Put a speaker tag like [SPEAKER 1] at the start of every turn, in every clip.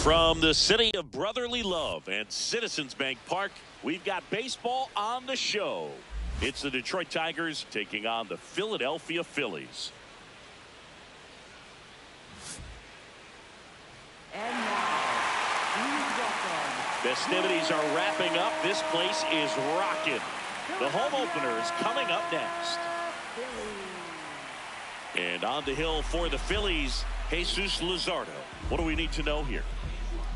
[SPEAKER 1] From the city of brotherly love and Citizens Bank Park, we've got baseball on the show. It's the Detroit Tigers taking on the Philadelphia Phillies.
[SPEAKER 2] And now,
[SPEAKER 1] festivities are wrapping up. This place is rocking. The home opener is coming up next. And on the hill for the Phillies, Jesus Luzardo. What do we need to know here?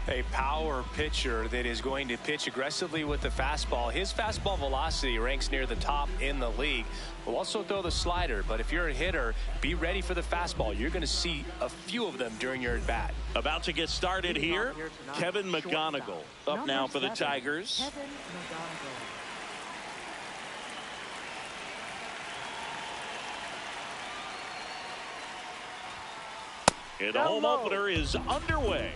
[SPEAKER 3] A power pitcher that is going to pitch aggressively with the fastball. His fastball velocity ranks near the top in the league. Will also throw the slider, but if you're a hitter, be ready for the fastball. You're going to see a few of them during your at bat.
[SPEAKER 1] About to get started here, Kevin McGonigal up now for the Tigers.
[SPEAKER 2] Kevin McGonigal.
[SPEAKER 1] And the home opener is underway.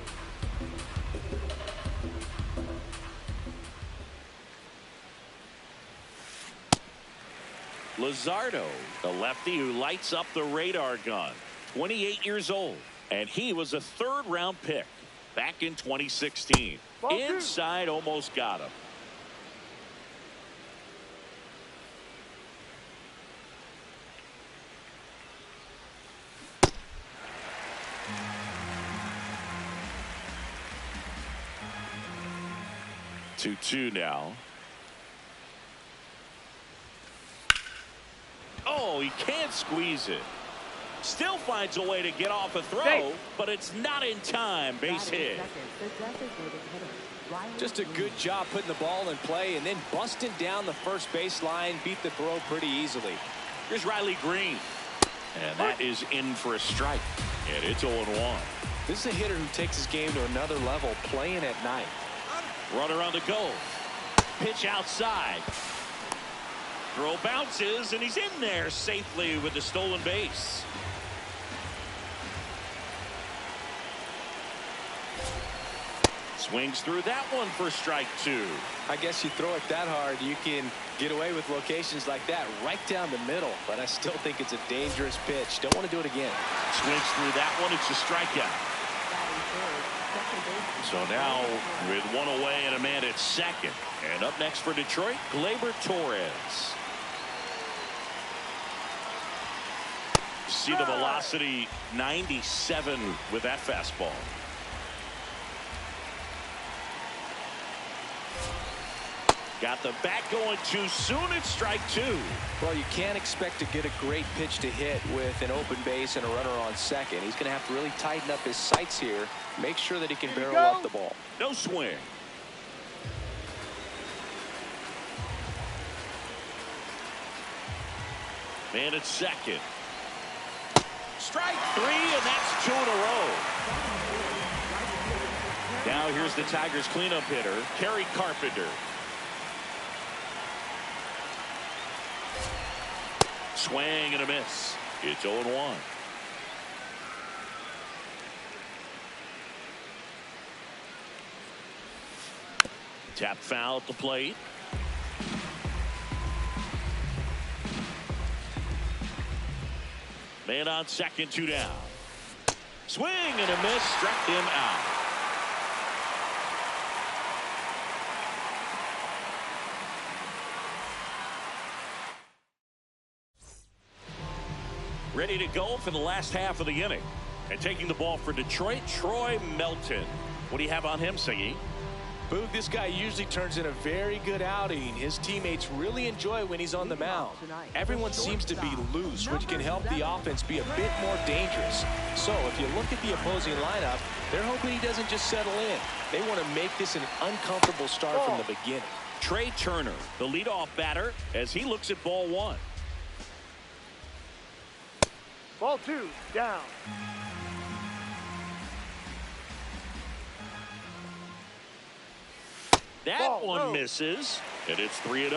[SPEAKER 1] Luzardo, the lefty who lights up the radar gun, 28 years old, and he was a third-round pick back in 2016. Inside, almost got him. Two now. Oh, he can't squeeze it. Still finds a way to get off a throw, but it's not in time. Base hit.
[SPEAKER 3] Just a good job putting the ball in play and then busting down the first base line. Beat the throw pretty easily.
[SPEAKER 1] Here's Riley Green. And that is in for a strike. And it's 0-1.
[SPEAKER 3] This is a hitter who takes his game to another level, playing at night.
[SPEAKER 1] Runner on the go. Pitch outside. Throw bounces, and he's in there safely with the stolen base. Swings through that one for strike two.
[SPEAKER 3] I guess you throw it that hard, you can get away with locations like that right down the middle. But I still think it's a dangerous pitch. Don't want to do it again.
[SPEAKER 1] Swings through that one. It's a strikeout. So now with one away and a man at second. And up next for Detroit, Gleyber Torres. See the velocity, 97 with that fastball. Got the bat going too soon. It's strike two.
[SPEAKER 3] Well, you can't expect to get a great pitch to hit with an open base and a runner on second. He's going to have to really tighten up his sights here. Make sure that he can barrel up the ball.
[SPEAKER 1] No swing. Man at second. Strike three, and that's two in a row. Now here's the Tigers cleanup hitter, Kerry Carpenter. Swing and a miss. It's 0-1. Tap foul at the plate. Man on second, two down. Swing and a miss, struck him out. Ready to go for the last half of the inning. And taking the ball for Detroit, Troy Melton. What do you have on him, Singy?
[SPEAKER 3] Boog, this guy usually turns in a very good outing. His teammates really enjoy when he's on the mound. Everyone seems to be loose, which can help the offense be a bit more dangerous. So if you look at the opposing lineup, they're hoping he doesn't just settle in. They want to make this an uncomfortable start from the beginning.
[SPEAKER 1] Trey Turner, the leadoff batter, as he looks at ball one.
[SPEAKER 4] Ball two, down.
[SPEAKER 1] That one misses, and it's 3-0.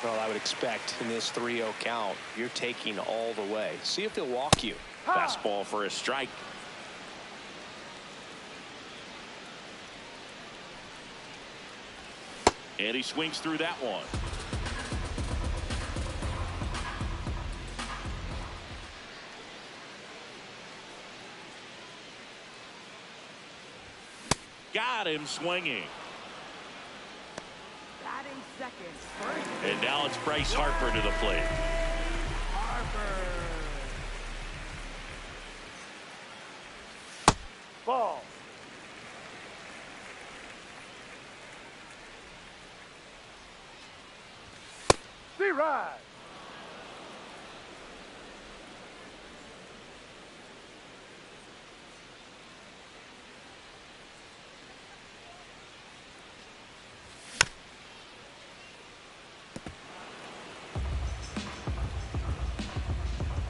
[SPEAKER 3] Well, I would expect in this 3-0 count, you're taking all the way. See if they'll walk you.
[SPEAKER 1] Fastball for a strike. And he swings through that one. Got him swinging.
[SPEAKER 2] Batting second.
[SPEAKER 1] And now it's Bryce Harper to the plate.
[SPEAKER 2] Harper.
[SPEAKER 4] Ball. C-Ride.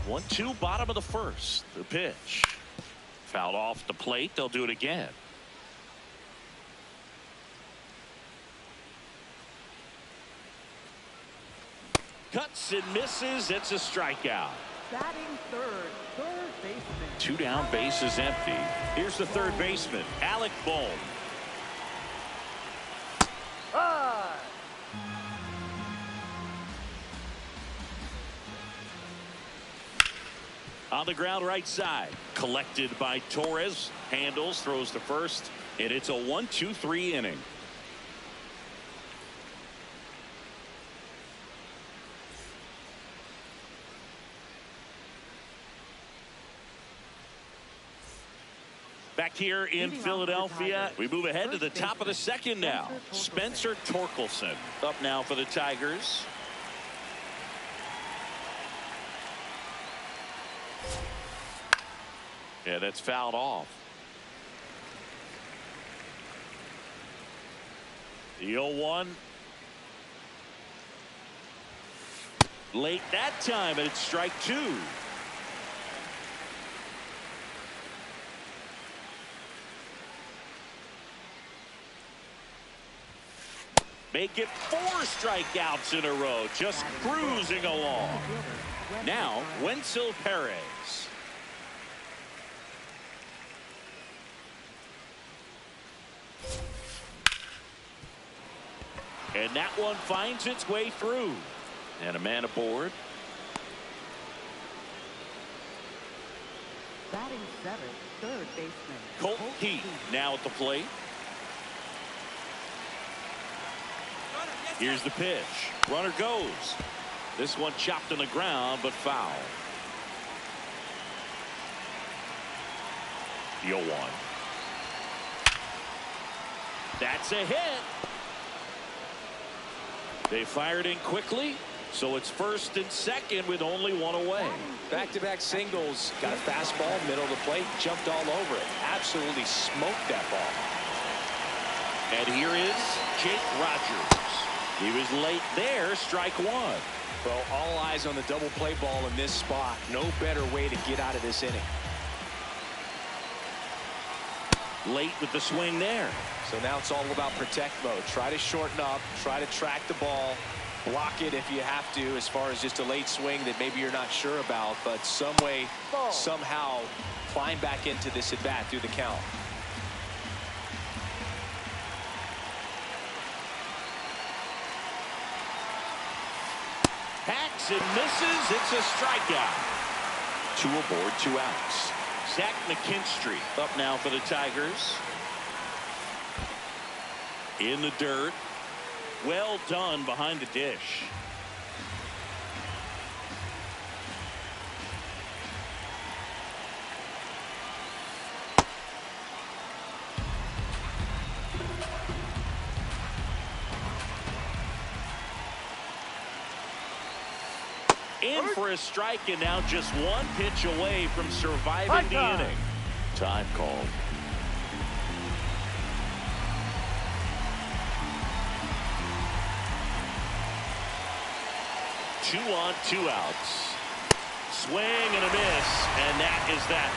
[SPEAKER 1] One, two, bottom of the first. The pitch. Fouled off the plate. They'll do it again. Cuts and misses. It's a strikeout.
[SPEAKER 2] Batting third baseman.
[SPEAKER 1] Two down, bases empty. Here's the third baseman, Alec Bohm.
[SPEAKER 4] High.
[SPEAKER 1] On the ground right side. Collected by Torres. Handles, throws to first. And it's a 1-2-3 inning. Back here in Philadelphia, we move ahead to the top of the second now. Spencer Torkelson up now for the Tigers. Yeah, that's fouled off. The 0-1. Late that time, and it's strike two. Make it 4 strikeouts in a row, just cruising along. Now, Wenzel Perez. And that one finds its way through. And a man aboard.
[SPEAKER 2] Batting seventh, third baseman.
[SPEAKER 1] Colton Heath now at the plate. Here's the pitch. Runner goes. This one chopped on the ground, but foul. The 0-1. That's a hit. They fired in quickly, so it's first and second with only one away.
[SPEAKER 3] Back-to-back singles. Got a fastball, middle of the plate, jumped all over it. Absolutely smoked that ball.
[SPEAKER 1] And here is Jake Rogers. He was late there, strike one.
[SPEAKER 3] Well, all eyes on the double play ball in this spot. No better way to get out of this inning.
[SPEAKER 1] Late with the swing there.
[SPEAKER 3] So now it's all about protect mode. Try to shorten up, try to track the ball, block it if you have to, as far as just a late swing that maybe you're not sure about, but some way, somehow climb back into this at bat through the count.
[SPEAKER 1] Hacks and misses. It's a strikeout. 2 aboard, 2 outs. Zach McKinstry up now for the Tigers. In the dirt. Well done behind the dish. In for a strike, and now just one pitch away from surviving the inning. Time called. Two on, 2 outs. Swing and a miss, and that is that.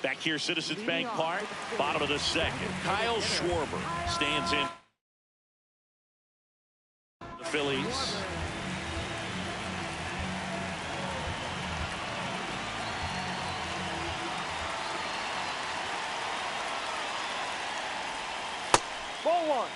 [SPEAKER 1] Back here, Citizens Bank Park, bottom of the second. Kyle Schwarber stands in. The Phillies.
[SPEAKER 4] Ball one.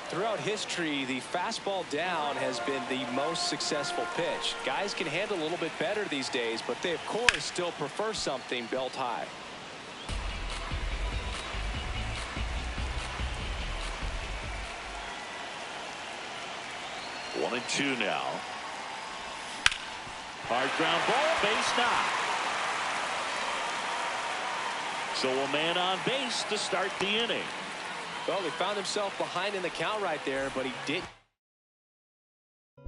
[SPEAKER 3] Throughout history, the fastball down has been the most successful pitch. Guys can handle a little bit better these days, but they, of course, still prefer something belt high.
[SPEAKER 1] 1-2 now. Hard ground ball, base knock. So a man on base to start the inning.
[SPEAKER 3] Well, he found himself behind in the count right there, but he didn't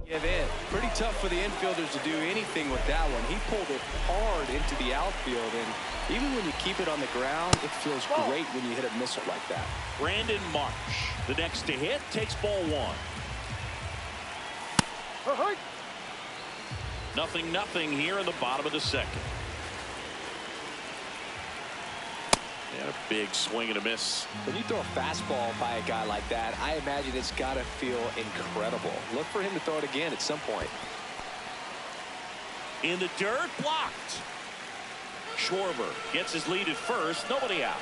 [SPEAKER 3] give in. Pretty tough for the infielders to do anything with that one. He pulled it hard into the outfield, and even when you keep it on the ground, it feels great when you hit a missile like that.
[SPEAKER 1] Brandon Marsh, the next to hit, takes ball one. Nothing here in the bottom of the second. And a big swing and a miss.
[SPEAKER 3] When you throw a fastball by a guy like that, I imagine it's got to feel incredible. Look for him to throw it again at some point.
[SPEAKER 1] In the dirt, blocked. Schwarber gets his lead at first, nobody out.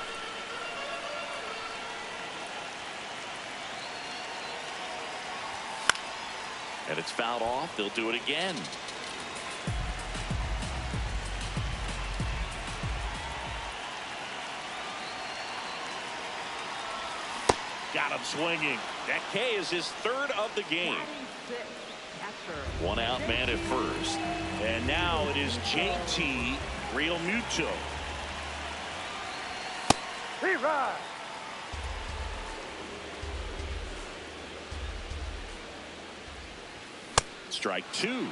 [SPEAKER 1] And it's fouled off. They'll do it again. Got him swinging. That K is his third of the game. One out man at first. And now it is JT Realmuto.
[SPEAKER 4] Right.
[SPEAKER 1] Strike two.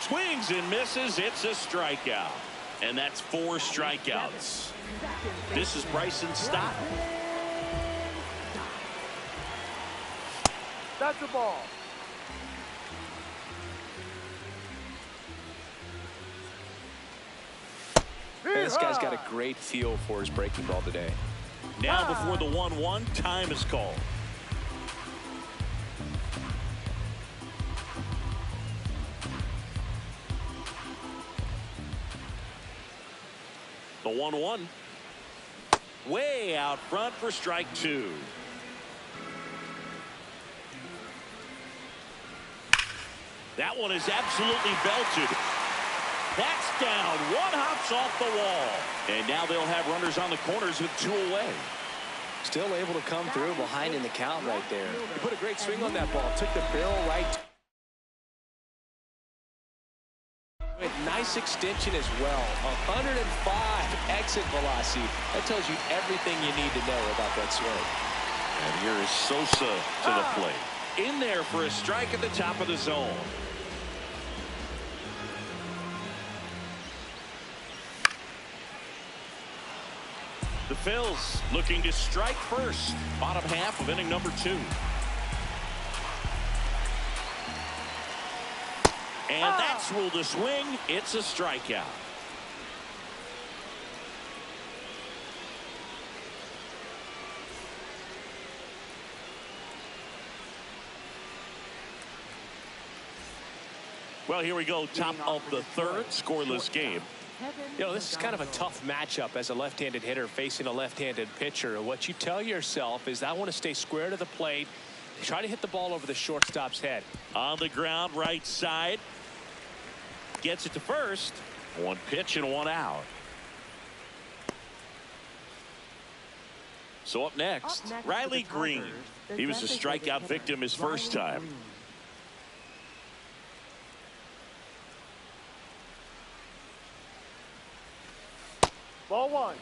[SPEAKER 1] Swings and misses. It's a strikeout. And that's 4 strikeouts. This is Bryson Stott.
[SPEAKER 4] That's the ball.
[SPEAKER 3] This guy's got a great feel for his breaking ball today.
[SPEAKER 1] Now before the 1-1, time is called. The 1-1. Way out front for strike two. That one is absolutely belted. That's down. One hops off the wall. And now they'll have runners on the corners with 2 away.
[SPEAKER 3] Still able to come through behind in the count right there. He put a great swing on that ball. Took the barrel right. Nice extension as well. 105 exit velocity. That tells you everything you need to know about that swing.
[SPEAKER 1] And here is Sosa to the plate. In there for a strike at the top of the zone. The Phils looking to strike first. Bottom half of inning number 2. And that's ruled a swing. It's a strikeout. Well, here we go. Top of the third. Scoreless game.
[SPEAKER 3] You know, this is kind of a tough matchup as a left-handed hitter facing a left-handed pitcher. What you tell yourself is I want to stay square to the plate, try to hit the ball over the shortstop's head.
[SPEAKER 1] On the ground, right side. Gets it to first. 1 pitch and 1 out. So up next Riley Green. He was a strikeout victim his first time.
[SPEAKER 4] Ball 1.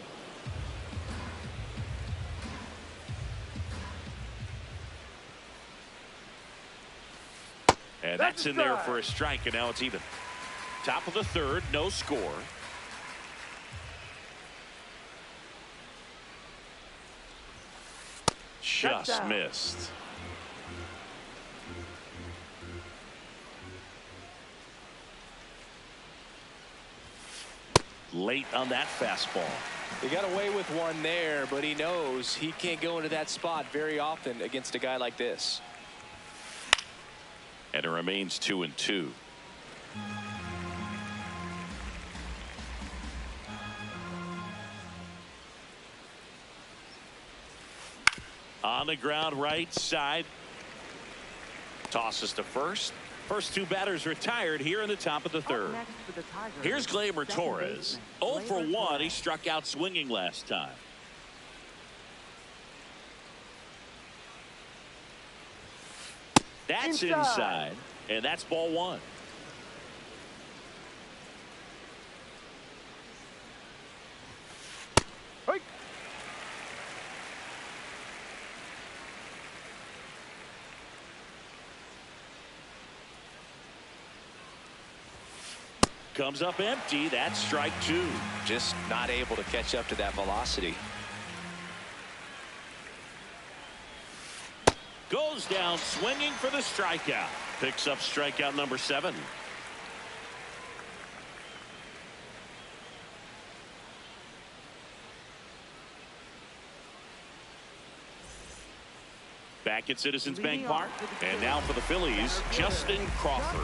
[SPEAKER 1] And that's in there for a strike, and now it's even. Top of the third, no score. Just missed. Late on that fastball.
[SPEAKER 3] He got away with one there, but he knows he can't go into that spot very often against a guy like this.
[SPEAKER 1] And it remains 2-2. On the ground right side. Tosses to first. First two batters retired here in the top of the third.
[SPEAKER 2] Next for the Tigers,
[SPEAKER 1] Here's Gleyber
[SPEAKER 2] second
[SPEAKER 1] Torres.
[SPEAKER 2] baseman,
[SPEAKER 1] 0 for
[SPEAKER 2] Gleyber
[SPEAKER 1] 1. He
[SPEAKER 2] Torres.
[SPEAKER 1] struck out swinging last time. That's inside. And that's ball one.
[SPEAKER 4] Hey.
[SPEAKER 1] Comes up empty. That's strike two.
[SPEAKER 3] Just not able to catch up to that velocity.
[SPEAKER 1] Goes down swinging for the strikeout. Picks up strikeout number 7. Back at Citizens Bank Park. And now for the Phillies, Justin Crawford.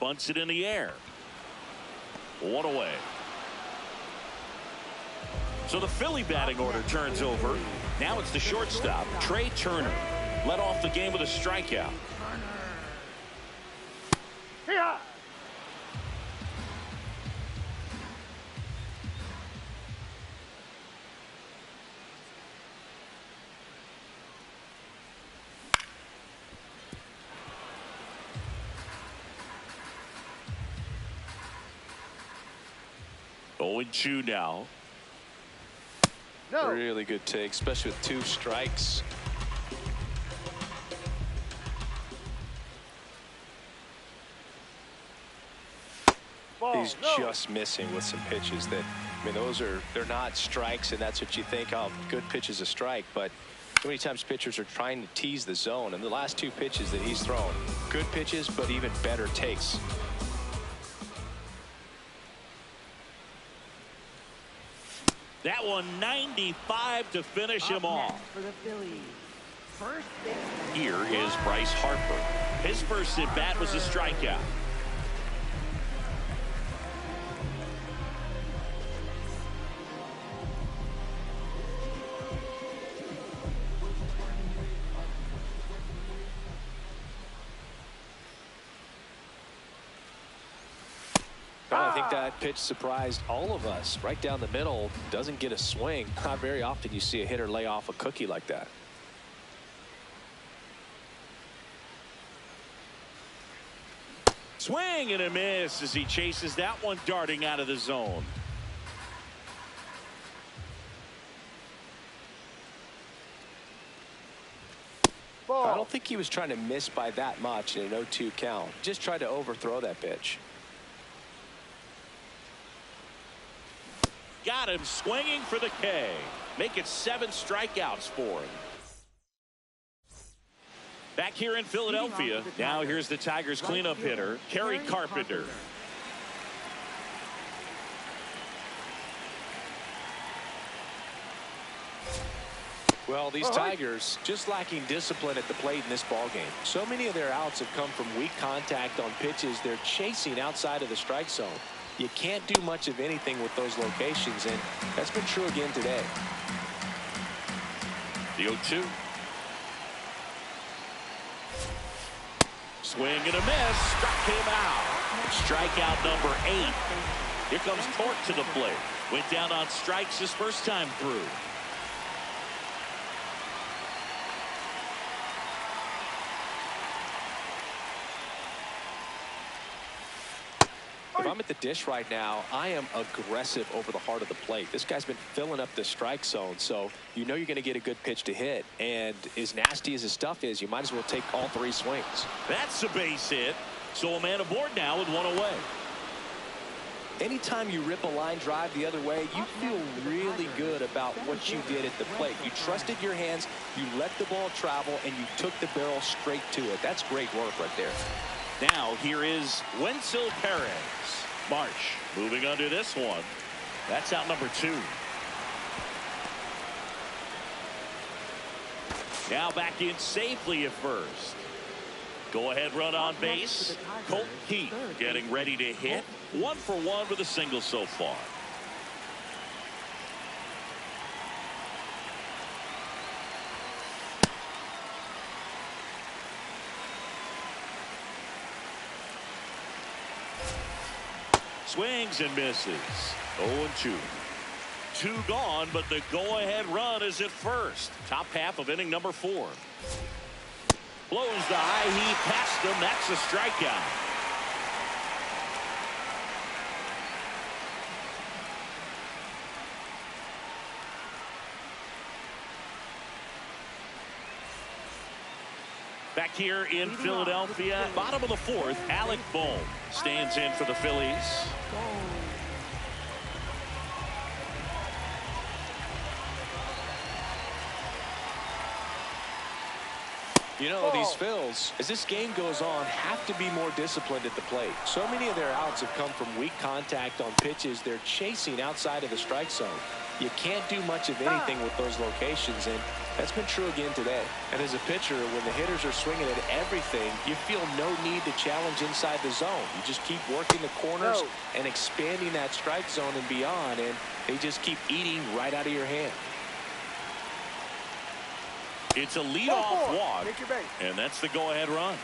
[SPEAKER 1] Bunts it in the air. One away. So the Philly batting order turns over. Now it's the shortstop, Trey Turner. Led off the game with a strikeout.
[SPEAKER 4] Yeah.
[SPEAKER 1] 0-2 now.
[SPEAKER 4] No.
[SPEAKER 3] Really good take, especially with 2 strikes.
[SPEAKER 4] Ball.
[SPEAKER 3] He's
[SPEAKER 4] No.
[SPEAKER 3] just missing with some pitches that, I mean, they're not strikes, and that's what you think, oh, good pitch is a strike. But so many times pitchers are trying to tease the zone, and the last 2 pitches that he's thrown, good pitches, but even better takes.
[SPEAKER 1] That one 95 to finish him off.
[SPEAKER 2] For the Phillies, first baseman,
[SPEAKER 1] Here is Bryce Harper. His first at bat was a strikeout.
[SPEAKER 3] I think that pitch surprised all of us. Right down the middle, doesn't get a swing. Not very often you see a hitter lay off a cookie like that.
[SPEAKER 1] Swing and a miss as he chases that one darting out of the zone.
[SPEAKER 4] Ball.
[SPEAKER 3] I don't think he was trying to miss by that much in an 0-2 count. Just tried to overthrow that pitch.
[SPEAKER 1] Got him swinging for the K. Make it 7 strikeouts for him. Back here in Philadelphia. Now here's the Tigers cleanup hitter, Kerry Carpenter.
[SPEAKER 3] Well, these Tigers just lacking discipline at the plate in this ballgame. So many of their outs have come from weak contact on pitches they're chasing outside of the strike zone. You can't do much of anything with those locations, and that's been true again today.
[SPEAKER 1] The 0-2. Swing and a miss. Struck him out. Strikeout number 8. Here comes Torque to the plate. Went down on strikes his first time through.
[SPEAKER 3] If I'm at the dish right now, I am aggressive over the heart of the plate. This guy's been filling up the strike zone, so you know you're going to get a good pitch to hit. And as nasty as his stuff is, you might as well take all 3 swings.
[SPEAKER 1] That's a base hit. So a man aboard now with 1 away.
[SPEAKER 3] Anytime you rip a line drive the other way, you feel really good about what you did at the plate. You trusted your hands, you let the ball travel, and you took the barrel straight to it. That's great work right there.
[SPEAKER 1] Now here is Wenzel Perez. Marsh moving under this one. That's out number 2. Now back in safely at first. Go ahead run on base. Colt Heath getting ready to hit. 1 for 1 with a single so far. Swings and misses. 0-2. 2 gone, but the go-ahead run is at first. Top half of inning number 4. Blows the high heat past him. That's a strikeout. Back here in Philadelphia, bottom of the 4th, Alec Bohm stands in for the Phillies.
[SPEAKER 3] You know, these Phils, as this game goes on, have to be more disciplined at the plate. So many of their outs have come from weak contact on pitches they're chasing outside of the strike zone. You can't do much of anything with those locations, and that's been true again today. And as a pitcher, when the hitters are swinging at everything, you feel no need to challenge inside the zone. You just keep working the corners and expanding that strike zone and beyond, and they just keep eating right out of your hand.
[SPEAKER 1] It's a leadoff walk, and that's the go-ahead run.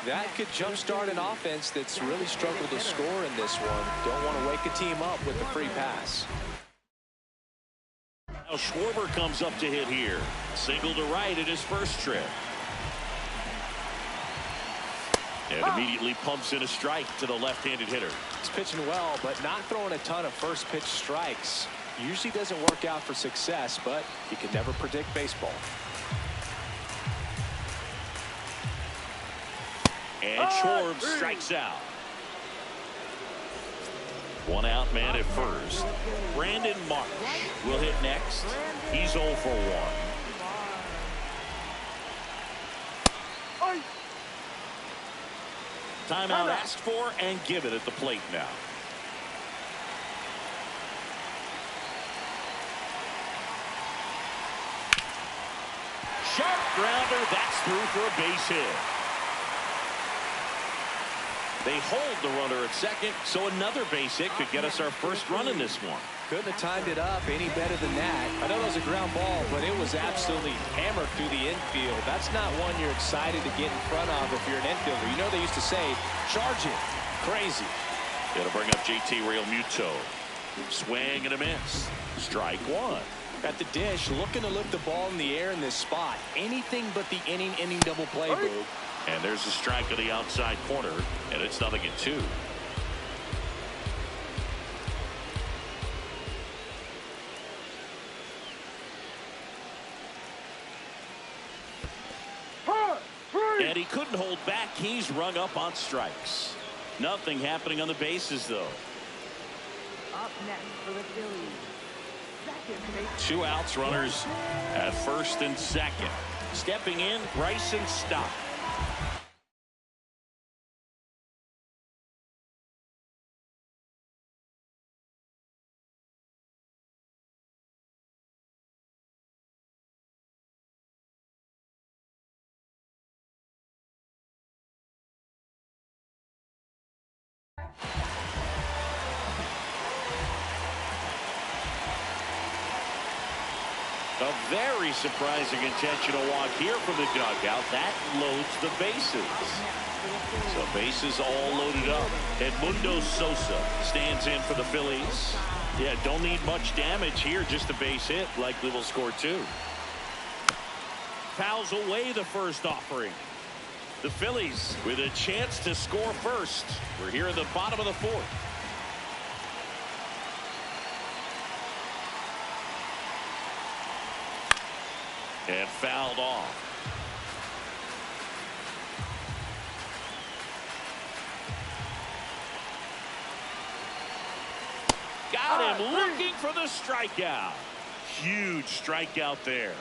[SPEAKER 3] That could jumpstart an offense that's really struggled to score in this one. Don't want to wake a team up with a free pass.
[SPEAKER 1] Now Schwarber comes up to hit here. Single to right at his first trip. And immediately pumps in a strike to the left-handed hitter.
[SPEAKER 3] He's pitching well, but not throwing a ton of first pitch strikes. Usually doesn't work out for success, but you can never predict baseball.
[SPEAKER 1] And Schwarber strikes out. 1 out man at first. Brandon Marsh will hit next. He's 0 for 1. Timeout asked for and given at the plate now. Sharp grounder. That's through for a base hit. They hold the runner at second, so another base hit could get us our first run in this one.
[SPEAKER 3] Couldn't have timed it up any better than that. I know it was a ground ball, but it was absolutely hammered through the infield. That's not one you're excited to get in front of if you're an infielder. You know they used to say, charge it. Crazy.
[SPEAKER 1] It'll bring up JT Realmuto. Swing and a miss. Strike 1.
[SPEAKER 3] At the dish, looking to lift the ball in the air in this spot. Anything but the inning double play, Boo.
[SPEAKER 1] And there's a strike on the outside corner, and it's 0-2. And he couldn't hold back. He's rung up on strikes. Nothing happening on the bases, though.
[SPEAKER 2] Up next for the Phillies.
[SPEAKER 1] 2 outs, runners at first and second. Stepping in, Bryson Stott. A very surprising intentional walk here from the dugout. That loads the bases. So bases all loaded up. Edmundo Sosa stands in for the Phillies. Yeah, don't need much damage here. Just a base hit. Likely will score 2. Fouls away the first offering. The Phillies with a chance to score first. We're here in the bottom of the 4th. And fouled off. Got him looking for the strikeout. Huge strikeout there.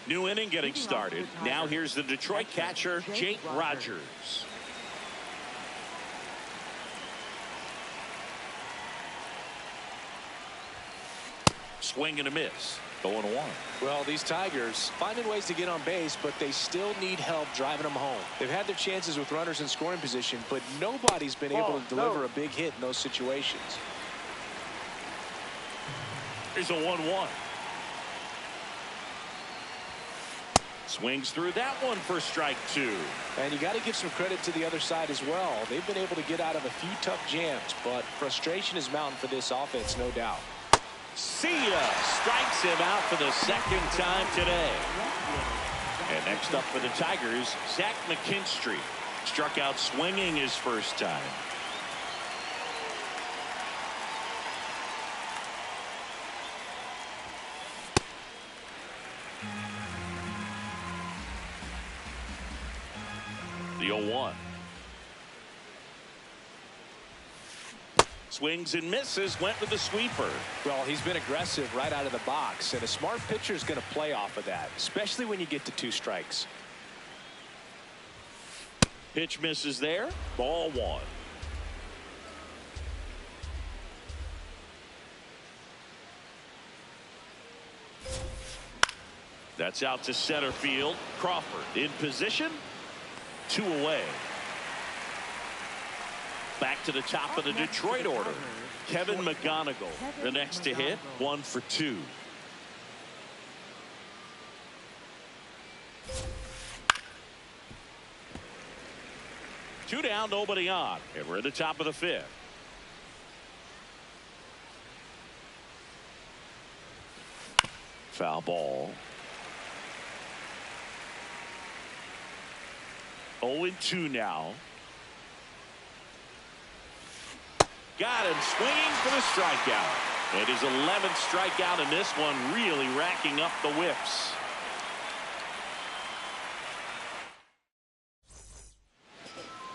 [SPEAKER 1] New inning getting started. Now here's the Detroit catcher, Jake Rogers. swing and a miss. 0-1.
[SPEAKER 3] Well, these Tigers finding ways to get on base, but they still need help driving them home. They've had their chances with runners in scoring position, but nobody's been able to deliver a big hit in those situations.
[SPEAKER 1] Here's a 1-1. Swings through that one for strike 2.
[SPEAKER 3] And you got to give some credit to the other side as well. They've been able to get out of a few tough jams, but frustration is mounting for this offense, no doubt.
[SPEAKER 1] See ya! Strikes him out for the second time today. And next up for the Tigers, Zach McKinstry. Struck out swinging his first time. The 0-1. Swings and misses, went with the sweeper.
[SPEAKER 3] Well, he's been aggressive right out of the box, and a smart pitcher is going to play off of that, especially when you get to 2 strikes.
[SPEAKER 1] Pitch misses there. Ball 1. That's out to center field. Crawford in position. 2 away. Back to the top of the Detroit order. Kevin McGonigal, the next to hit. 1 for 2. Two down, nobody on. And we're at the top of the 5th. Foul ball. 0-2 now. Got him swinging for the strikeout. It is 11th strikeout in this one, really racking up the whiffs.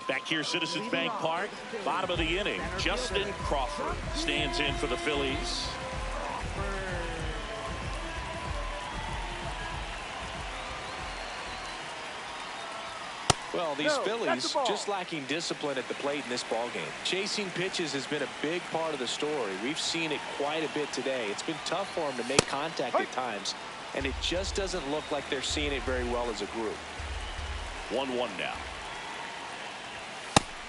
[SPEAKER 1] Back here, Citizens Bank Park, bottom of the inning. Justin Crawford stands in for the Phillies.
[SPEAKER 3] Well, these Phillies just lacking discipline at the plate in this ballgame. Chasing pitches has been a big part of the story. We've seen it quite a bit today. It's been tough for them to make contact at times, and it just doesn't look like they're seeing it very well as a group.
[SPEAKER 1] 1-1 now.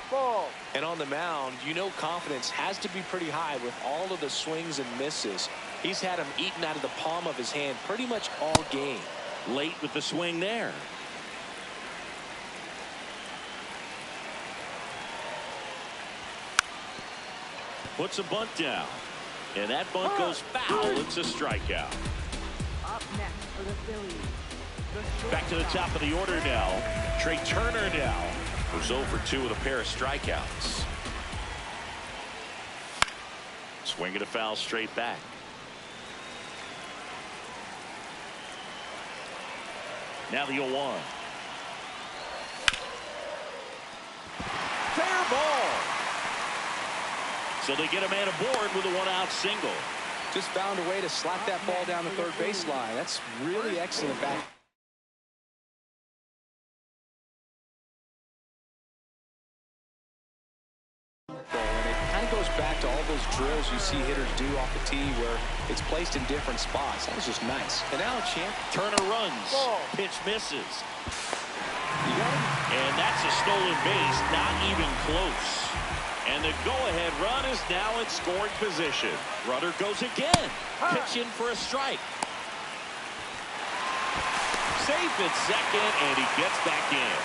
[SPEAKER 4] Ball.
[SPEAKER 3] And on the mound, you know confidence has to be pretty high with all of the swings and misses. He's had them eaten out of the palm of his hand pretty much all game.
[SPEAKER 1] Late with the swing there. Puts a bunt down. And that bunt goes foul. It's a strikeout.
[SPEAKER 2] Up next for the Phillies.
[SPEAKER 1] Back to the top of the order now. Trey Turner now. Who's 0 for 2 with a pair of strikeouts. Swinging a foul straight back. Now the 0-1. Fair ball. So they get a man aboard with a 1-out single.
[SPEAKER 3] Just found a way to slap that ball down the third baseline. That's really excellent back. And it kind of goes back to all those drills you see hitters do off the tee where it's placed in different spots. That was just nice. And now Champ.
[SPEAKER 1] Turner runs. Pitch misses.
[SPEAKER 3] You got him.
[SPEAKER 1] And that's a stolen base. Not even close. And the go-ahead run is now in scoring position. Runner goes again. Pitching for a strike. Safe at second, and he gets back in.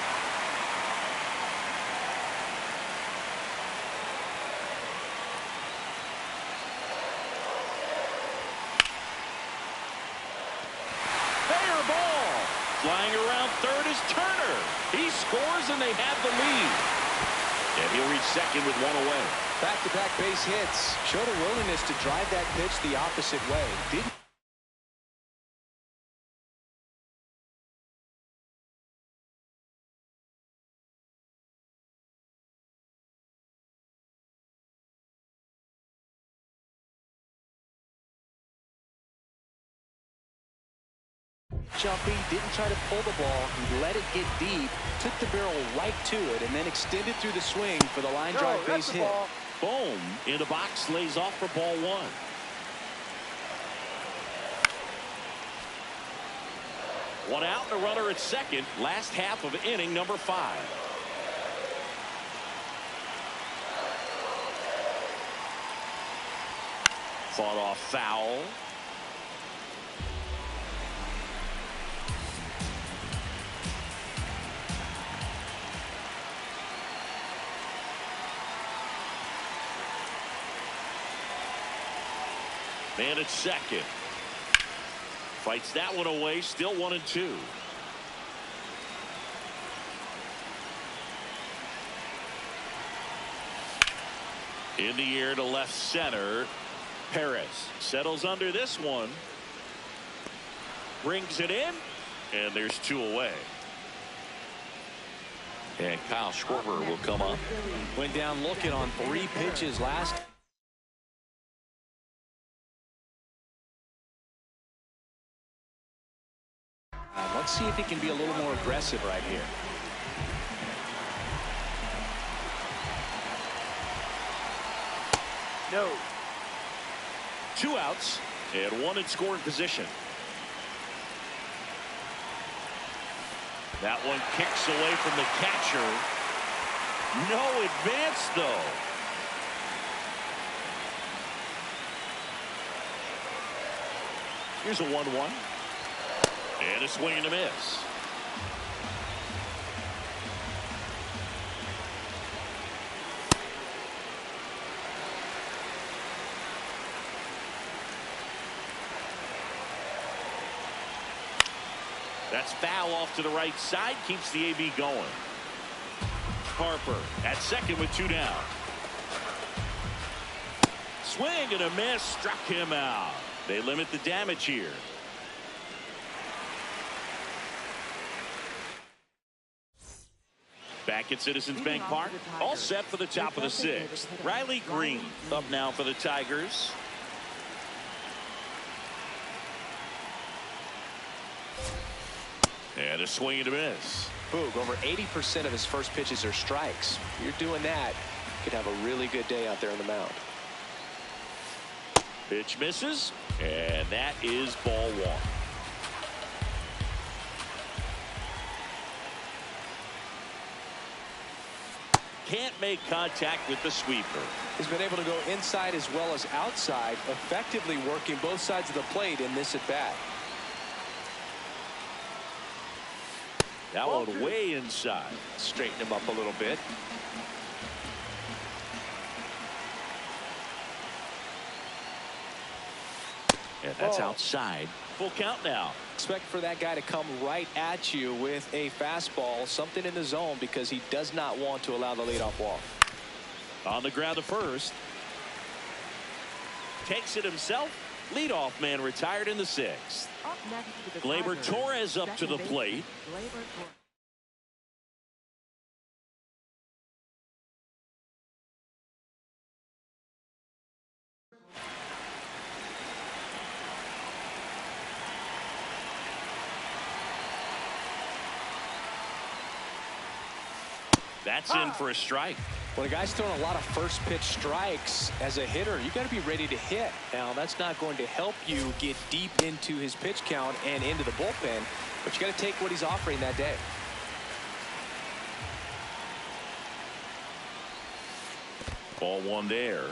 [SPEAKER 1] Fair ball. Flying around third is Turner. He scores, and they have the lead. And he'll reach second with 1 away.
[SPEAKER 3] Back-to-back base hits. Showed a willingness to drive that pitch the opposite way. Didn't. Jumping, didn't try to pull the ball. He let it get deep, took the barrel right to it, and then extended through the swing for the line drive base hit.
[SPEAKER 1] Bohm in the box lays off for ball 1. One out and a runner at second. Last half of inning number 5. Fought off foul. Man at second. Fights that one away. Still 1-2. In the air to left center. Perez settles under this one. Brings it in. And there's 2 away. And Kyle Schwarber will come up.
[SPEAKER 3] Went down looking on 3 pitches last. Let's see if he can be a little more aggressive right here.
[SPEAKER 4] No.
[SPEAKER 1] 2 outs and 1 in scoring position. That one kicks away from the catcher. No advance, though. Here's a 1-1. And a swing and a miss. That's foul off to the right side. Keeps the AB going. Harper at second with 2 down. Swing and a miss. Struck him out. They limit the damage here. Back at Citizens Bank Park. All set for the top of the 6th. Riley Green up now for the Tigers. And a swing and a miss.
[SPEAKER 3] Boog, over 80% of his first pitches are strikes. You're doing that, you could have a really good day out there on the mound.
[SPEAKER 1] Pitch misses, and that is ball 1. Can't make contact with the sweeper.
[SPEAKER 3] He's been able to go inside as well as outside, effectively working both sides of the plate in this at bat.
[SPEAKER 1] That one way inside.
[SPEAKER 3] Straighten him up a little bit.
[SPEAKER 1] And that's outside. Full count now.
[SPEAKER 3] Expect for that guy to come right at you with a fastball, something in the zone, because he does not want to allow the leadoff walk.
[SPEAKER 1] On the ground to first. Takes it himself. Leadoff man retired in the 6th. Gleyber Torres up to the plate. That's in for a strike.
[SPEAKER 3] When a guy's throwing a lot of first pitch strikes as a hitter, you got to be ready to hit. Now, that's not going to help you get deep into his pitch count and into the bullpen, but you got to take what he's offering that day.
[SPEAKER 1] Ball 1 there.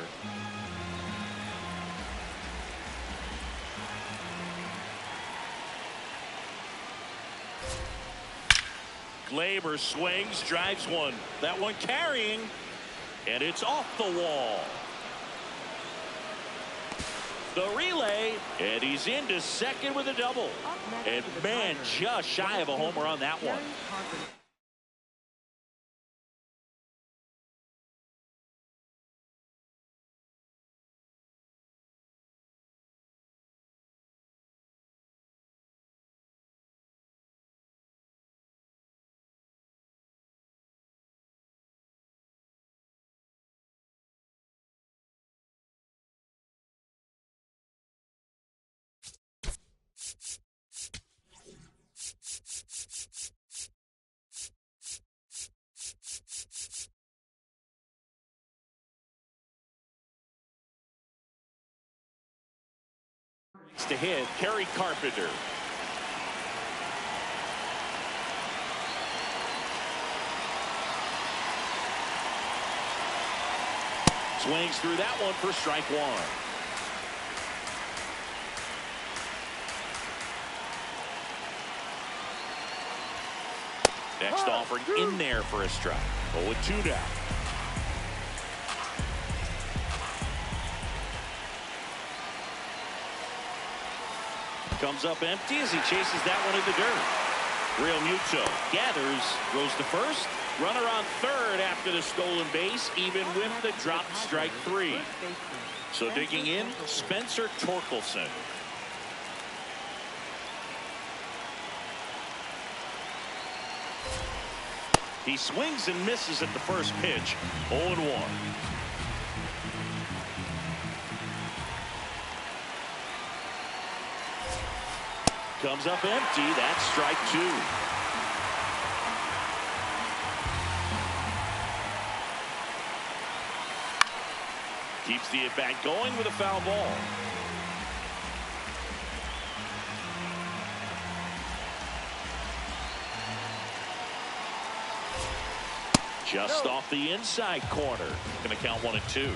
[SPEAKER 1] Gleyber swings, drives one. That one carrying, and it's off the wall. The relay, and he's into second with a double. And man, just shy of a homer on that one. To hit, Kerry Carpenter. Swings through that one for strike one. Next offering in there for a strike. 0-2 now. Comes up empty as he chases that one in the dirt. Real Muto gathers, goes to first. Runner on third after the stolen base, even with the dropped strike three. So digging in, Spencer Torkelson. He swings and misses at the first pitch. 0-1. Comes up empty. That's strike two. Keeps the at-bat going with a foul ball. Just off the inside corner. Going to count 1-2.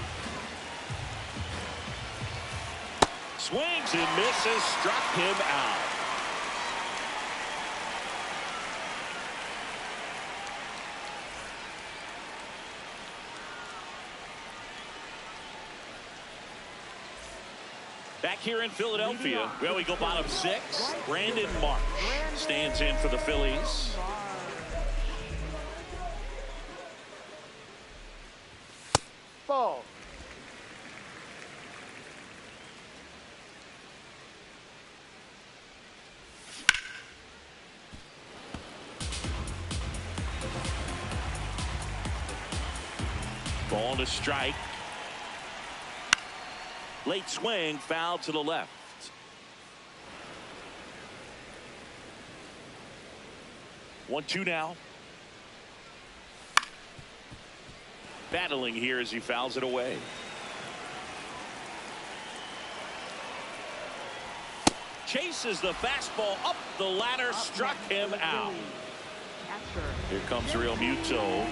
[SPEAKER 1] Swings and misses. Struck him out. Back here in Philadelphia, well, we go bottom six. Brandon Marsh stands in for the Phillies.
[SPEAKER 4] Ball.
[SPEAKER 1] Ball to strike. Late swing, foul to the left. 1-2 now. Battling here as he fouls it away. Chases the fastball up the ladder, struck him out. Here comes Real Muto.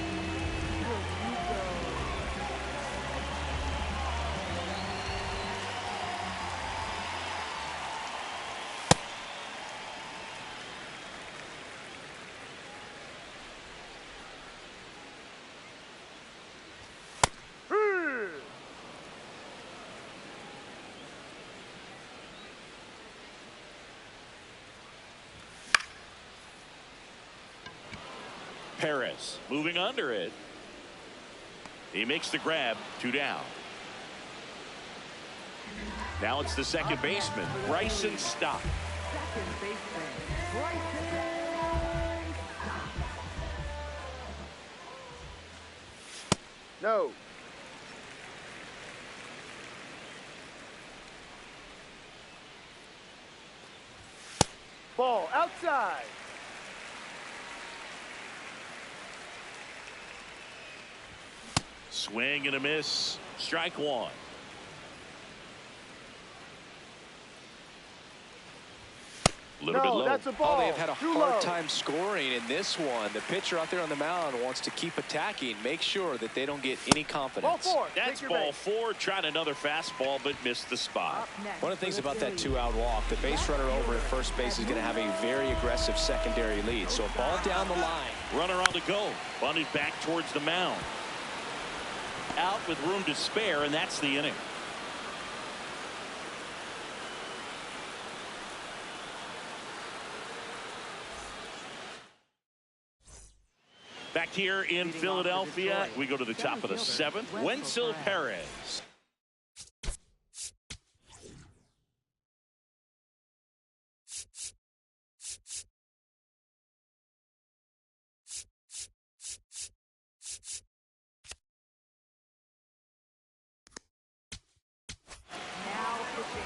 [SPEAKER 1] Perez moving under it. He makes the grab. 2 down. Now it's the second baseman, Bryson Stott.
[SPEAKER 2] Second baseman, Bryson Stott.
[SPEAKER 4] No. Ball outside.
[SPEAKER 1] Swing and a miss. Strike one. A little bit low.
[SPEAKER 4] That's a ball.
[SPEAKER 3] Oh, they've had a
[SPEAKER 4] Too
[SPEAKER 3] hard
[SPEAKER 4] low.
[SPEAKER 3] time scoring in this one. The pitcher out there on the mound wants to keep attacking, make sure that they don't get any
[SPEAKER 4] Ball
[SPEAKER 3] confidence.
[SPEAKER 4] 4.
[SPEAKER 1] That's ball 4. Tried another fastball, but missed the spot.
[SPEAKER 2] Up next
[SPEAKER 3] One of the things
[SPEAKER 2] for
[SPEAKER 3] about that
[SPEAKER 2] Phillies.
[SPEAKER 3] 2-out walk, the base runner over at first base is going to have a very aggressive secondary lead. So a ball down the line.
[SPEAKER 1] Runner on the go. Bunted back towards the mound. Out with room to spare, and that's the inning. Back here in Philadelphia, we go to the top of the 7th. Wenzel Perez.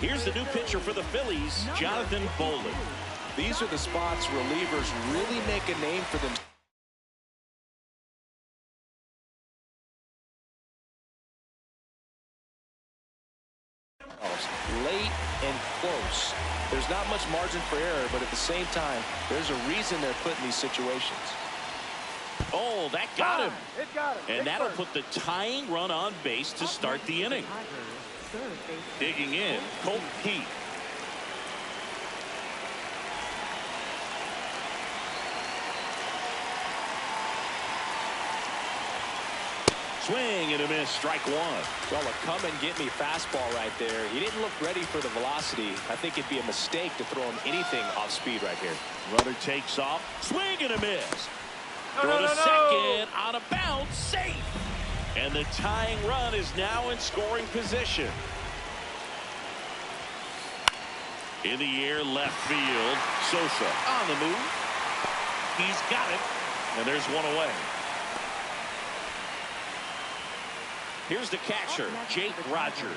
[SPEAKER 1] Here's the new pitcher for the Phillies, Jonathan Bolin.
[SPEAKER 3] These are the spots relievers really make a name for themselves. Late and close. There's not much margin for error, but at the same time, there's a reason they're put in these situations.
[SPEAKER 1] Oh, that got him.
[SPEAKER 4] It got him.
[SPEAKER 1] And that'll put the tying run on base to start the inning. Digging in, Colt Keith. Swing and a miss, strike one.
[SPEAKER 3] Well, a come-and-get-me fastball right there. He didn't look ready for the velocity. I think it'd be a mistake to throw him anything off speed right here.
[SPEAKER 1] Runner takes off, swing and a miss. Throw to second, on a bounce, safe. And the tying run is now in scoring position. In the air, left field, Sosa on the move. He's got it, and there's one away. Here's the catcher, Jake Rogers.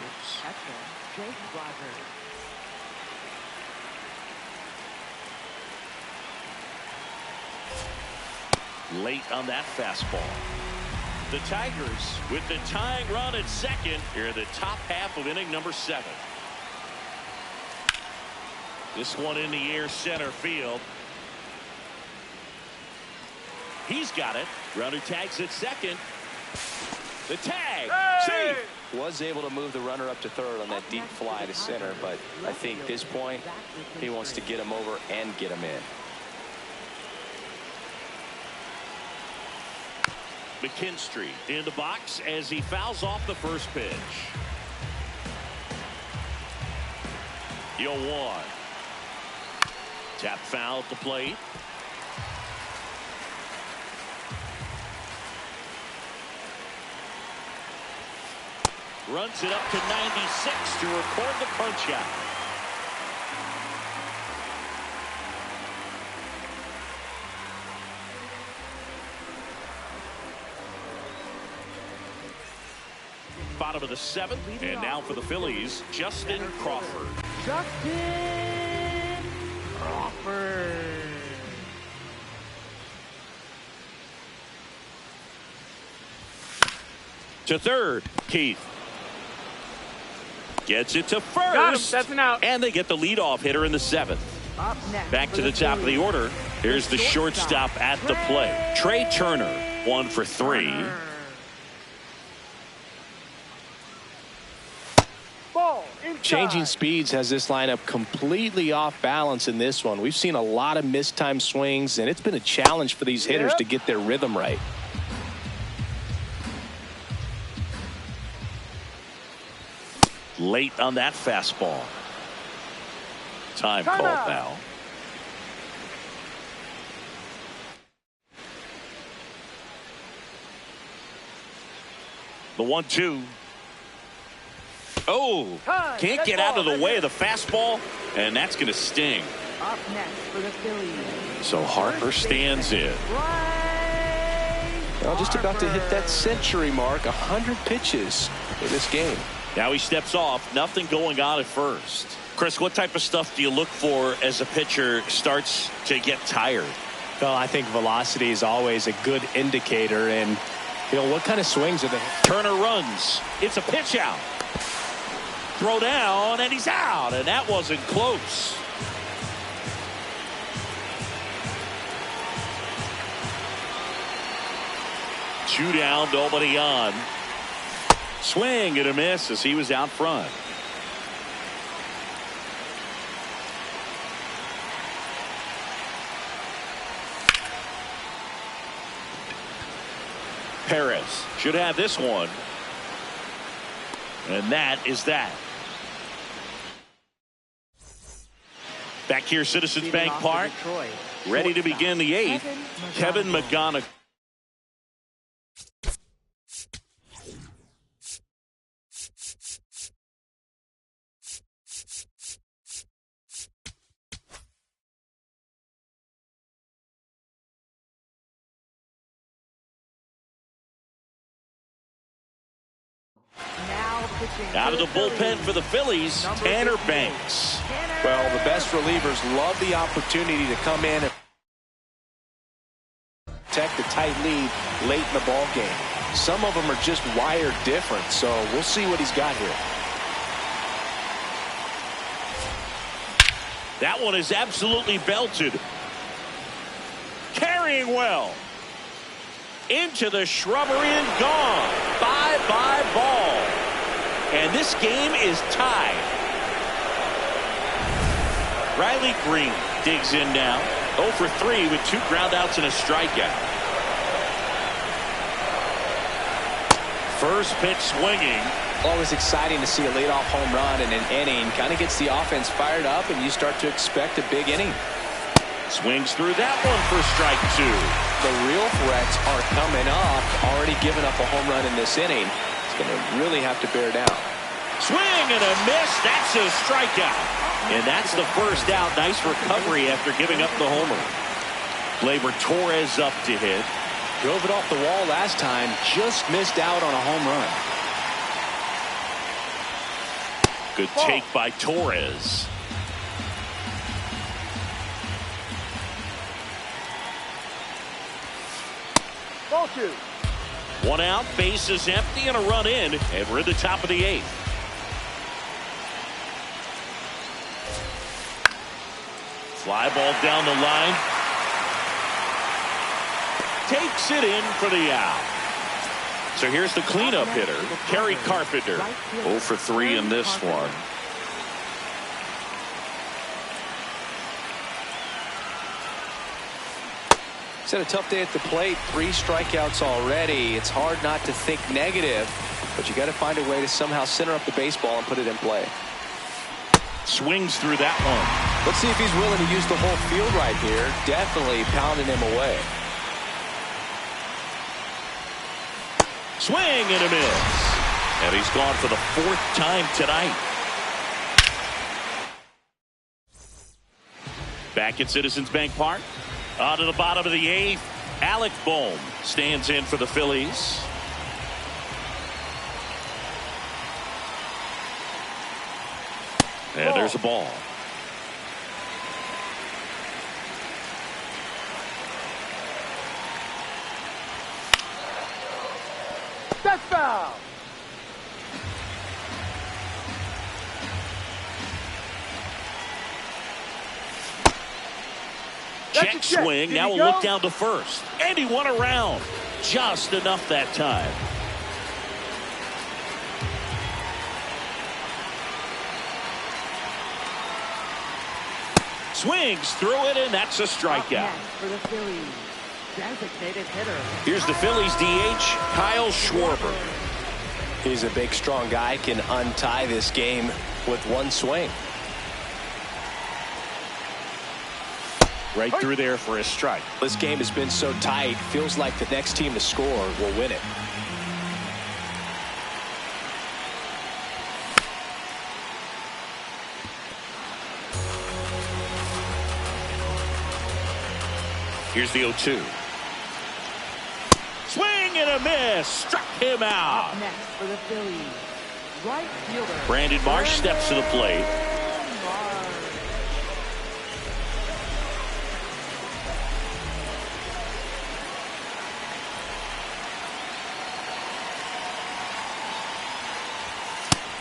[SPEAKER 1] Late on that fastball. The Tigers with the tying run at second here in the top half of inning number 7. This one in the air, center field. He's got it. Runner tags at second. The tag.
[SPEAKER 4] Hey!
[SPEAKER 1] See.
[SPEAKER 3] Was able to move the runner up to third on that deep fly to center, but I think at this point he wants to get him over and get him in.
[SPEAKER 1] McKinstry in the box as he fouls off the first pitch. 0-1. Tap foul at the plate. Runs it up to 96 to record the punch out. Bottom of the 7th, and now for the Phillies, Justin Crawford.
[SPEAKER 2] Justin Crawford.
[SPEAKER 1] To third, Keith. Gets it to first.
[SPEAKER 4] Got him. That's an out.
[SPEAKER 1] And they get the leadoff hitter in the 7th.
[SPEAKER 2] Up next
[SPEAKER 1] Back to the top of the order. Here's the shortstop at the plate. Trey Turner, 1 for 3.
[SPEAKER 4] Ball inside.
[SPEAKER 3] Changing speeds has this lineup completely off balance in this one. We've seen a lot of mistimed swings, and it's been a challenge for these hitters to get their rhythm right.
[SPEAKER 1] Late on that fastball. Time called now. The 1-2. Oh, can't get out of the way of the fastball, and that's going to sting.
[SPEAKER 2] Up next for the Phillies.
[SPEAKER 1] So Harper stands in.
[SPEAKER 3] Well, just about to hit that century mark, 100 pitches in this game.
[SPEAKER 1] Now he steps off, nothing going on at first. Chris, what type of stuff do you look for as a pitcher starts to get tired?
[SPEAKER 3] Well, I think velocity is always a good indicator, and what kind of swings are they?
[SPEAKER 1] Turner runs. It's a pitch out. Throw down, and he's out, and that wasn't close. Two down, nobody on. Swing and a miss as he was out front. Perez should have this one. And that is that. Back here, Citizens Bank Park. Ready to begin the 8th. Kevin McGonigal. Out of the bullpen for the Phillies, Tanner Banks.
[SPEAKER 3] Well, the best relievers love the opportunity to come in and protect the tight lead late in the ball game. Some of them are just wired different, so we'll see what he's got here.
[SPEAKER 1] That one is absolutely belted. Carrying well. into the shrubbery and gone. Bye-bye ball. And this game is tied. Riley Green digs in now. 0 for 3 with 2 groundouts and a strikeout. First pitch swinging.
[SPEAKER 3] Always exciting to see a leadoff home run in an inning. Kind of gets the offense fired up, and you start to expect a big inning.
[SPEAKER 1] Swings through that one for strike 2.
[SPEAKER 3] The real threats are coming up. Already giving up a home run in this inning. It's going to really have to bear down.
[SPEAKER 1] Swing and a miss. That's a strikeout. And that's the first out. Nice recovery after giving up the homer. Gleyber Torres up to hit.
[SPEAKER 3] Drove it off the wall last time. Just missed out on a home run.
[SPEAKER 1] Good take by Torres.
[SPEAKER 4] Ball 2.
[SPEAKER 1] 1 out, base is empty, and a run in, and we're at the top of the 8th. Fly ball down the line. Takes it in for the out. So here's the cleanup hitter, Kerry Carpenter. 0 for 3 in this one.
[SPEAKER 3] He's had a tough day at the plate. 3 strikeouts already. It's hard not to think negative, but you got to find a way to somehow center up the baseball and put it in play.
[SPEAKER 1] Swings through that one.
[SPEAKER 3] Let's see if he's willing to use the whole field right here. Definitely pounding him away.
[SPEAKER 1] Swing and a miss. And he's gone for the 4th time tonight. Back at Citizens Bank Park. On to the bottom of the 8th. Alec Bohm stands in for the Phillies. And there's a ball.
[SPEAKER 4] That's foul.
[SPEAKER 1] Check swing. Now we'll look down to first. And he won around. Just enough that time. Swings through it, and that's a strikeout.
[SPEAKER 2] For the Phillies, designated hitter.
[SPEAKER 1] Here's the Phillies DH, Kyle Schwarber.
[SPEAKER 3] He's a big, strong guy. Can untie this game with one swing.
[SPEAKER 1] Right through there for a strike.
[SPEAKER 3] This game has been so tight. Feels like the next team to score will win it.
[SPEAKER 1] Here's the 0-2. Swing and a miss. Struck him out.
[SPEAKER 2] Up next for the Phillies, right fielder
[SPEAKER 1] Brandon Marsh steps to the plate.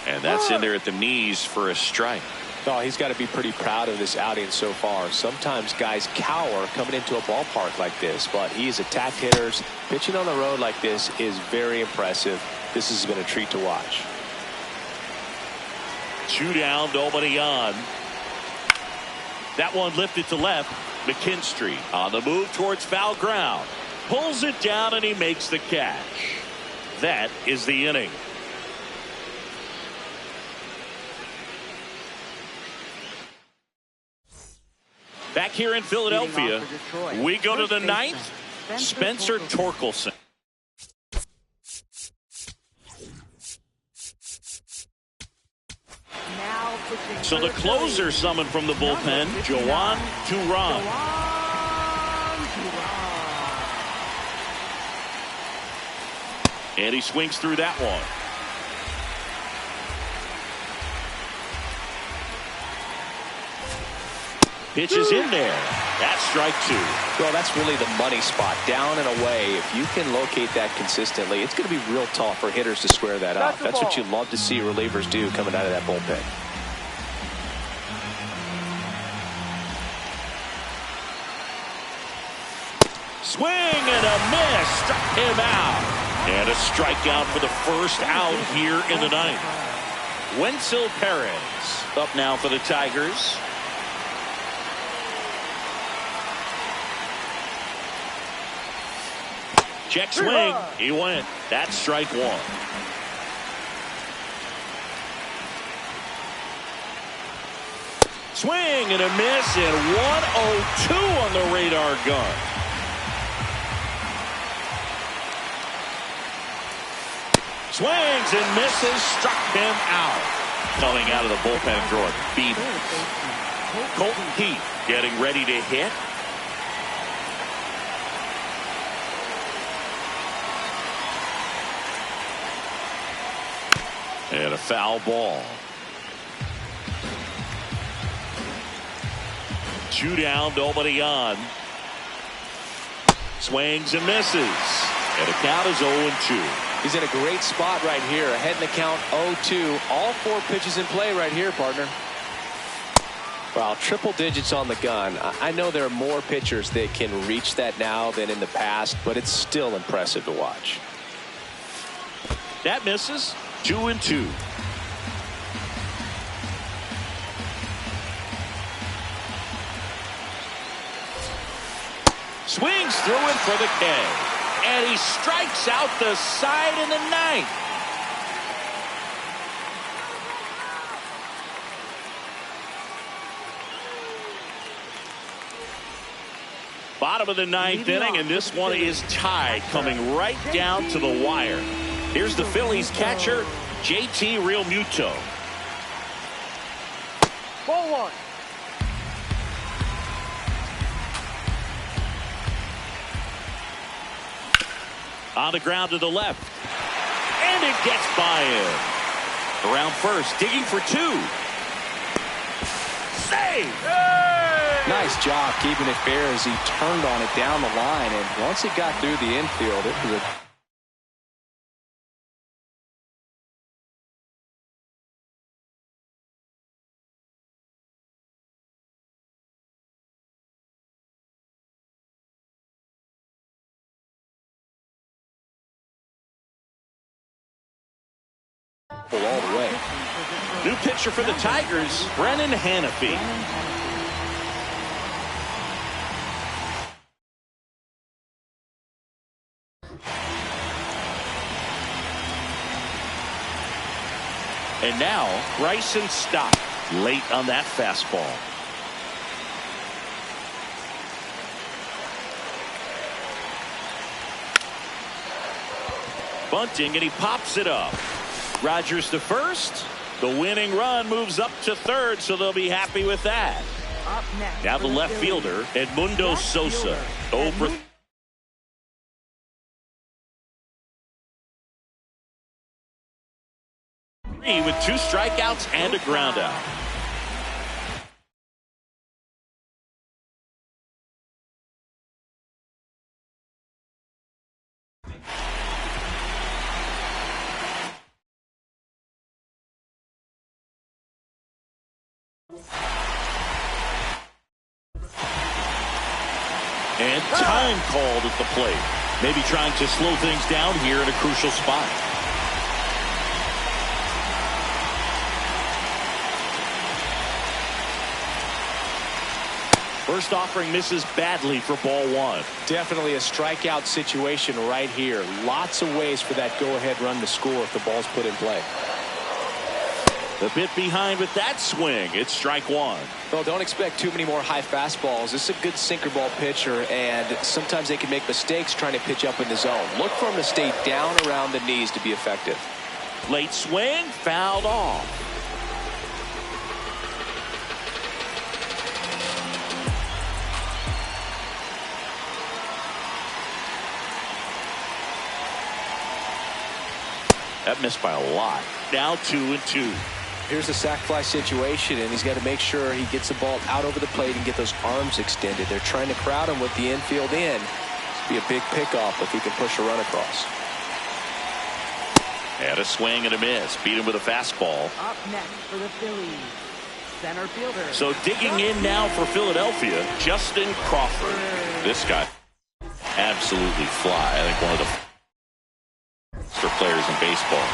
[SPEAKER 1] And that's in there at the knees for a strike.
[SPEAKER 3] Oh, he's got to be pretty proud of this outing so far. Sometimes guys cower coming into a ballpark like this, but he's attacked hitters. Pitching on the road like this is very impressive. This has been a treat to watch.
[SPEAKER 1] 2 down, nobody on. That one lifted to left. McKinstry on the move towards foul ground. Pulls it down, and he makes the catch. That is the inning. Back here in Philadelphia, we go to the 9th. Spencer Torkelson. So the closer summoned from the bullpen, Joan Duran. And he swings through that one. Pitch is in there. That's strike 2.
[SPEAKER 3] Well, that's really the money spot. Down and away. If you can locate that consistently, it's going to be real tough for hitters to square that up. That's what you love to see relievers do coming out of that bullpen.
[SPEAKER 1] Swing and a miss. Struck him out. And a strikeout for the first out here in the ninth. Wenzel Perez up now for the Tigers. Check swing. He went. That's strike one. Swing and a miss, and 102 on the radar gun. Swings and misses, struck him out. Coming out of the bullpen throwing beatings. Colton Heath getting ready to hit. And a foul ball. 2 down, nobody on. Swings and misses. And the count is 0-2.
[SPEAKER 3] He's in a great spot right here. Ahead in the count 0-2. All 4 pitches in play right here, partner. Well, triple digits on the gun. I know there are more pitchers that can reach that now than in the past, but it's still impressive to watch.
[SPEAKER 1] That misses. 2-2. Swings through it for the K. And he strikes out the side in the ninth. Bottom of the ninth inning, and this one is tied, coming right down to the wire. Here's the Phillies catcher, JT Realmuto.
[SPEAKER 4] Ball 1.
[SPEAKER 1] On the ground to the left. And it gets by him. Around first, digging for 2. Save!
[SPEAKER 4] Hey!
[SPEAKER 3] Nice job keeping it fair as he turned on it down the line. And once it got through the infield, it was a all the way.
[SPEAKER 1] New pitcher for the Tigers, Brennan Hannafy. And now Bryson Stott late on that fastball. Bunting, and he pops it up. Rogers to first. The winning run moves up to third, so they'll be happy with that.
[SPEAKER 2] Up next
[SPEAKER 1] Now the left fielder, Edmundo Sosa. Over. With 2 strikeouts and a ground out. And time called at the plate. Maybe trying to slow things down here in a crucial spot. First offering misses badly for ball 1.
[SPEAKER 3] Definitely a strikeout situation right here. Lots of ways for that go-ahead run to score if the ball's put in play.
[SPEAKER 1] A bit behind with that swing. It's strike 1.
[SPEAKER 3] Well, don't expect too many more high fastballs. This is a good sinker ball pitcher, and sometimes they can make mistakes trying to pitch up in the zone. Look for him to stay down around the knees to be effective.
[SPEAKER 1] Late swing, fouled off. That missed by a lot. Now 2-2.
[SPEAKER 3] Here's a sac fly situation, and he's got to make sure he gets the ball out over the plate and get those arms extended. They're trying to crowd him with the infield in. It's be a big pickoff if he can push a run across.
[SPEAKER 1] And a swing and a miss. Beat him with a fastball.
[SPEAKER 2] Up next for the Phillies, center fielder.
[SPEAKER 1] So digging in now for Philadelphia, Justin Crawford. This guy. absolutely fly. I think one of the for players in baseball.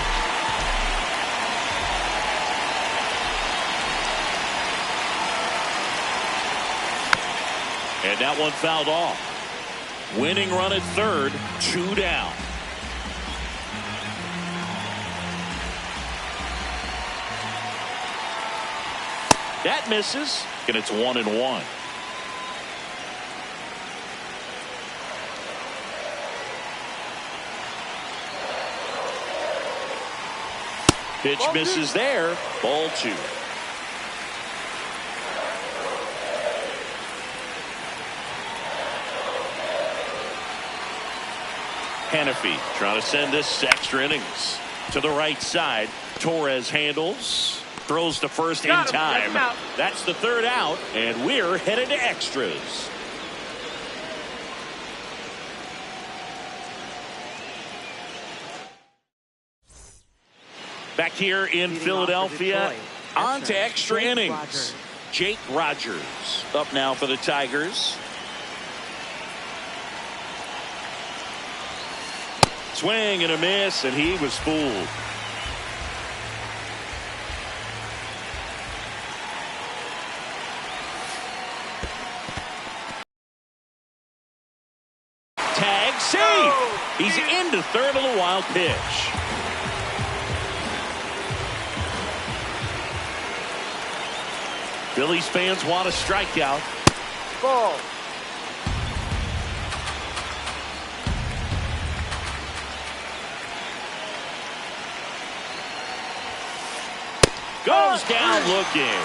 [SPEAKER 1] And that one fouled off. Winning run at third, 2 down. That misses, and it's 1-1. Pitch misses there. Ball 2. Hannafy trying to send this extra innings to the right side. Torres handles. Throws to first in time. That's the 3rd out, and we're headed to extras. Back here in Philadelphia, on to extra innings. Jake Rogers up now for the Tigers. Swing and a miss, and he was fooled. Tag, save. He's into third on the wild pitch. Phillies fans want a strikeout.
[SPEAKER 4] Ball.
[SPEAKER 1] Goes down looking.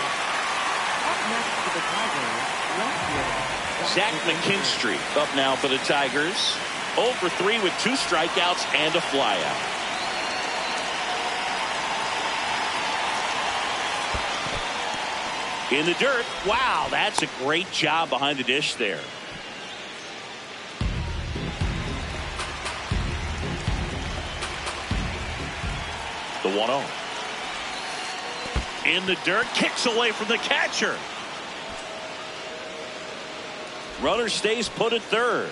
[SPEAKER 1] Zach McKinstry up now for the Tigers. 0 for 3 with 2 strikeouts and a flyout. In the dirt. Wow, that's a great job behind the dish there. The 1-0. In the dirt, kicks away from the catcher. Runner stays put at third.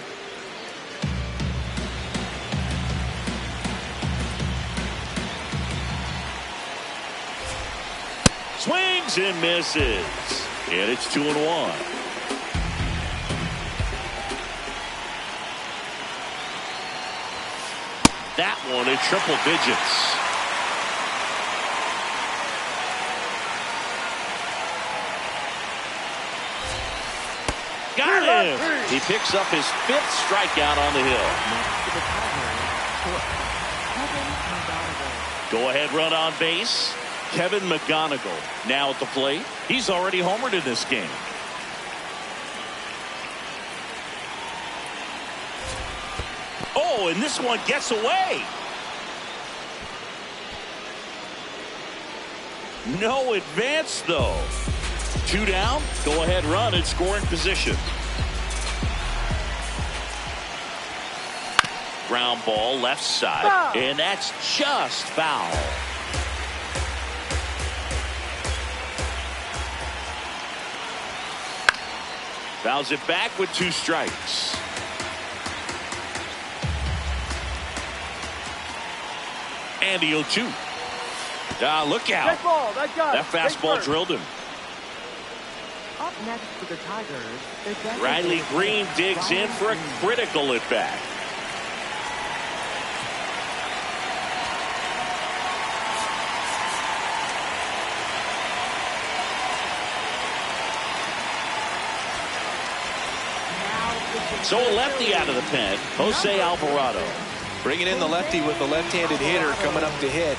[SPEAKER 1] Swings and misses. And it's 2-1. That one in triple digits. Got him. He picks up his 5th strikeout on the hill. Go ahead run on base. Kevin McGonigal now at the plate. He's already homered in this game. Oh, and this one gets away. No advance though. 2 down. Go ahead run in scoring position. Ground ball left side.
[SPEAKER 4] Foul.
[SPEAKER 1] And that's just foul. Fouls it back with 2 strikes. And he'll shoot. Look out. That fastball drilled him.
[SPEAKER 2] Up next for the Tigers,
[SPEAKER 1] Riley Green digs in for a critical at bat. So a lefty out of the pen, Jose Alvarado.
[SPEAKER 3] Bringing in the lefty with the left-handed hitter coming up to hit.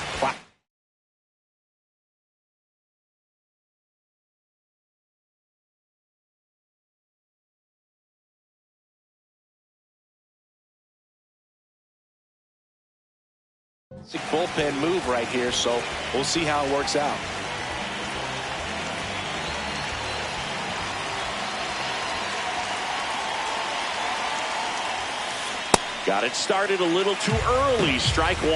[SPEAKER 3] It's a bullpen move right here, so we'll see how it works out.
[SPEAKER 1] Got it started a little too early. Strike 1.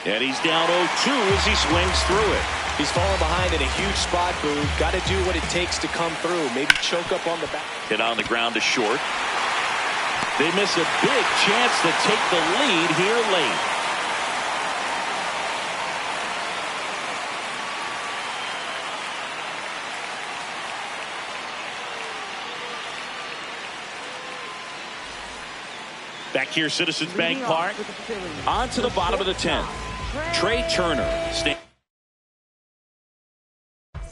[SPEAKER 1] And he's down 0-2 as he swings through it.
[SPEAKER 3] He's falling behind in a huge spot, Boone. Got to do what it takes to come through. Maybe choke up on the back.
[SPEAKER 1] Hit on the ground to short. They miss a big chance to take the lead here late. Back here, Citizens Bank Park. On to the bottom of the 10th. Trey Turner stands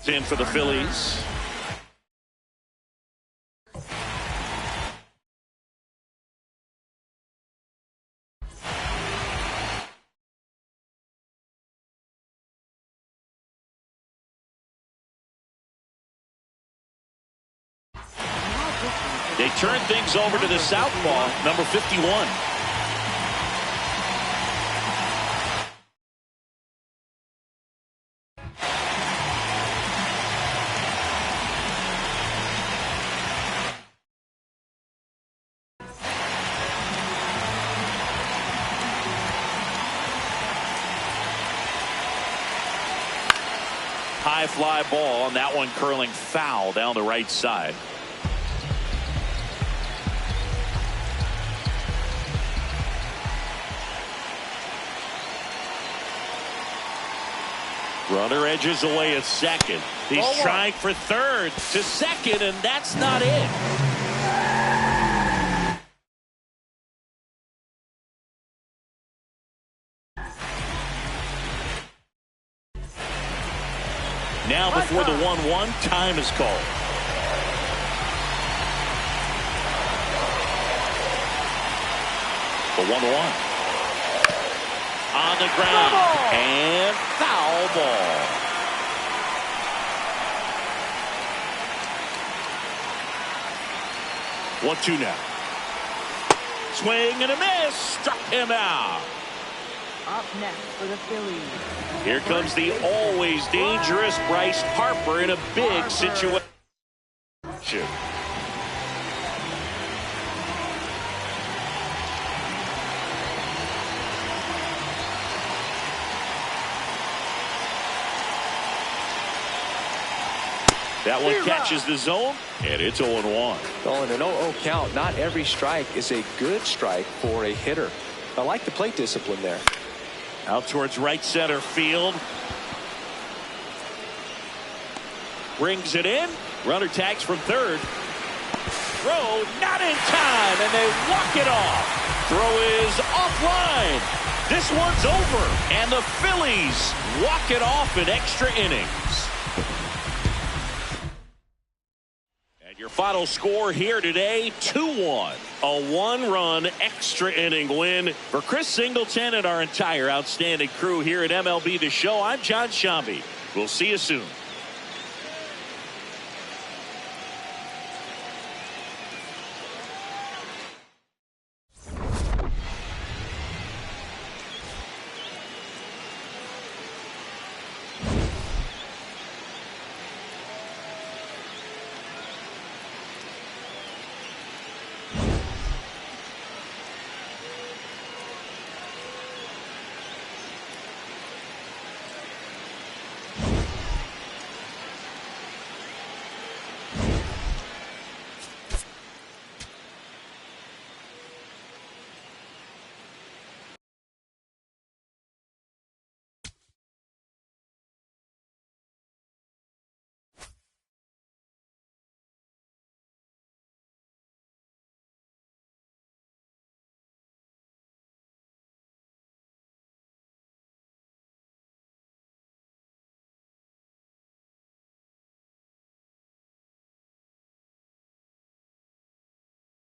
[SPEAKER 1] in for the Phillies. They turn things over to the southpaw, number 51. High fly ball, and that one curling foul down the right side. Runner edges away at second. He's trying for third to second, and that's not it. Now before the 1-1, time is called. The 1-1. On the ground. And foul ball. One, two now. Swing and a miss. Struck him out.
[SPEAKER 2] Up next for the Phillies.
[SPEAKER 1] Here comes the always dangerous Bryce Harper in a big situation. That one catches the zone, and it's 0-1.
[SPEAKER 3] Oh, in an 0-0 count, not every strike is a good strike for a hitter. I like the plate discipline there.
[SPEAKER 1] Out towards right center field. Brings it in. Runner tags from third. Throw not in time, and they walk it off. Throw is offline. This one's over, and the Phillies walk it off in extra innings. Your final score here today, 2-1. A one-run extra inning win for Chris Singleton and our entire outstanding crew here at MLB The Show. I'm John Shambi. We'll see you soon.